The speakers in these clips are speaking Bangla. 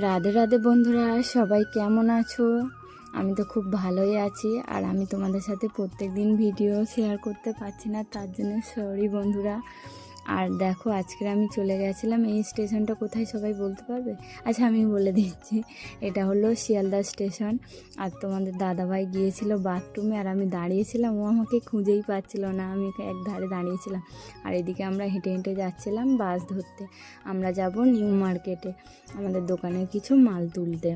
রাধে রাধে বন্ধুরা, সবাই কেমন আছো? আমি তো খুব ভালোই আছি। আর আমি তোমাদের সাথে প্রত্যেক দিন ভিডিও শেয়ার করতে পারছি না, তার জন্য সরি বন্ধুরা। আর দেখো, আজকে আমি চলে গেছিলাম, এই স্টেশনটা কোথায় সবাই বলতে পারবে? আচ্ছা, আমি বলে দিচ্ছি, এটা হলো শিয়ালদা স্টেশন। আর তোমাদের দাদাভাই গিয়েছিল বাথরুমে, আর আমি দাঁড়িয়েছিলাম, ও আমাকে খুঁজেই পাচ্ছিল না, আমি এক ধারে দাঁড়িয়েছিলাম। আর এদিকে আমরা হেঁটে হেঁটে যাচ্ছিলাম বাস ধরতে। আমরা যাব নিউ মার্কেটে আমাদের দোকানের কিছু মাল তুলতে।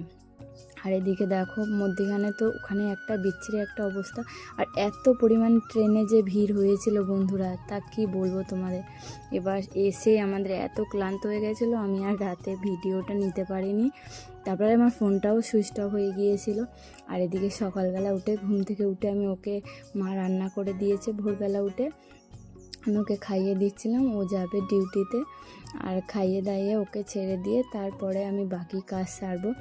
আর এদিকে দেখো, মধ্যিখানে তো ওখানে একটা বিচ্ছিরি একটা অবস্থা। আর এত পরিমাণ ট্রেনে যে ভিড় হয়েছিল বন্ধুরা, তা কি বলবো তোমাদের। এবার এসে আমাদের এত ক্লান্ত হয়ে গেছিলো, আমি আর রাতে ভিডিওটা নিতে পারিনি। তারপরে আমার ফোনটাও সুইচ অফ হয়ে গিয়েছিল। আর এদিকে সকালবেলা উঠে, ঘুম থেকে উঠে আমি ওকে, মা রান্না করে দিয়েছে ভোরবেলা উঠে, আমি ওকে খাইয়ে দিচ্ছিলাম, ও যাবে ডিউটিতে। আর খাইয়ে দাইয়ে ওকে ছেড়ে দিয়ে তারপরে আমি বাকি কাজ সারবো।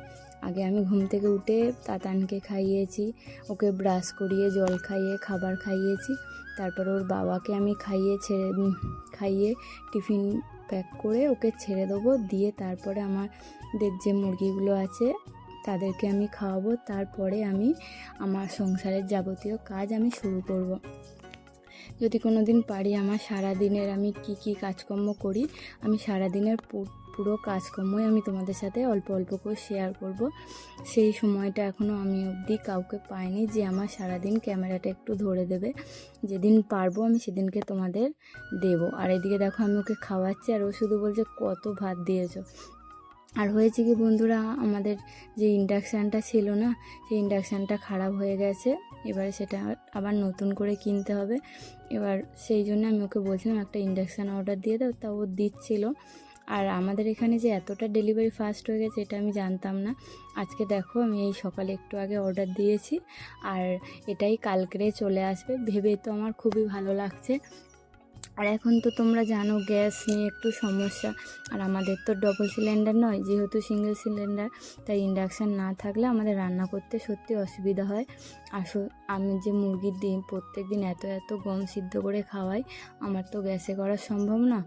আগে আমি ঘুম থেকে উঠে তাতানকে খাইয়েছি, ওকে ব্রাশ করিয়ে জল খাইয়ে খাবার খাইয়েছি। তারপর ওর বাবাকে আমি খাইয়ে টিফিন প্যাক করে ওকে ছেড়ে দেবো। দিয়ে তারপরে আমাদের যে মুরগিগুলো আছে তাদেরকে আমি খাওয়াবো। তারপরে আমি আমার সংসারের যাবতীয় কাজ আমি শুরু করব। যদি কোনো দিন পারি, আমার সারাদিনের আমি কি কাজকর্ম করি, আমি সারাদিনের পুরো কাজকর্মই আমি তোমাদের সাথে অল্প অল্প করে শেয়ার করব। সেই সময়টা এখনও আমি অবধি কাউকে পাইনি যে আমার সারাদিন ক্যামেরাটা একটু ধরে দেবে। যেদিন পারবো আমি সেদিনকে তোমাদের দেব। আর এদিকে দেখো, আমি ওকে খাওয়াচ্ছি, আর ও শুধু বলছে কত ভাত দিয়েছো। আর হয়েছে কি বন্ধুরা, আমাদের যে ইন্ডাকশানটা ছিল না, সেই ইন্ডাকশানটা খারাপ হয়ে গেছে। এবারে সেটা আবার নতুন করে কিনতে হবে। এবার সেই জন্য আমি ওকে বলছিলাম একটা ইন্ডাকশান অর্ডার দিয়ে দাও, তা ও দিচ্ছিল। আর আমাদের এখানে যে এতটা ডেলিভারি ফাস্ট হয়ে গেছে এটা আমি জানতাম না। আজকে দেখো, আমি এই সকালে একটু আগে অর্ডার দিয়েছি, আর এটাই কালকে চলে আসবে। ভেবে তো আমার খুবই ভালো লাগছে। আর এখন তো তোমরা জানো গ্যাস নিয়ে একটু সমস্যা। আর আমাদের তো ডবল সিলিন্ডার নয়, যেহেতু সিঙ্গেল সিলিন্ডার, তাই ইন্ডাকশান না থাকলে আমাদের রান্না করতে সত্যি অসুবিধা হয়। আমি যে মুরগির ডিম প্রত্যেক দিন এত এত গম সিদ্ধ করে খাওয়াই, আমার তো গ্যাসে করা সম্ভব না।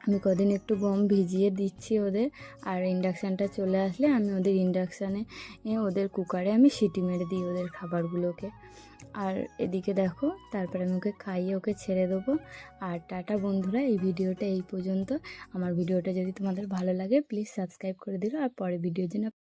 আমি কদিন একটু গম ভিজিয়ে দিচ্ছি ওদের। আর ইন্ডাকশানটা চলে আসলে আমি ওদের ইন্ডাকশানে, ওদের কুকারে আমি সিটি মেরে দিই ওদের খাবারগুলোকে। আর এদিকে দেখো, তারপরে আমি ওকে খাইয়ে ওকে ছেড়ে দেবো। আর টাটা বন্ধুরা, এই ভিডিওটা এই পর্যন্ত। আমার ভিডিওটা যদি তোমাদের ভালো লাগে প্লিজ সাবস্ক্রাইব করে দিও, আর পরের ভিডিওর জন্য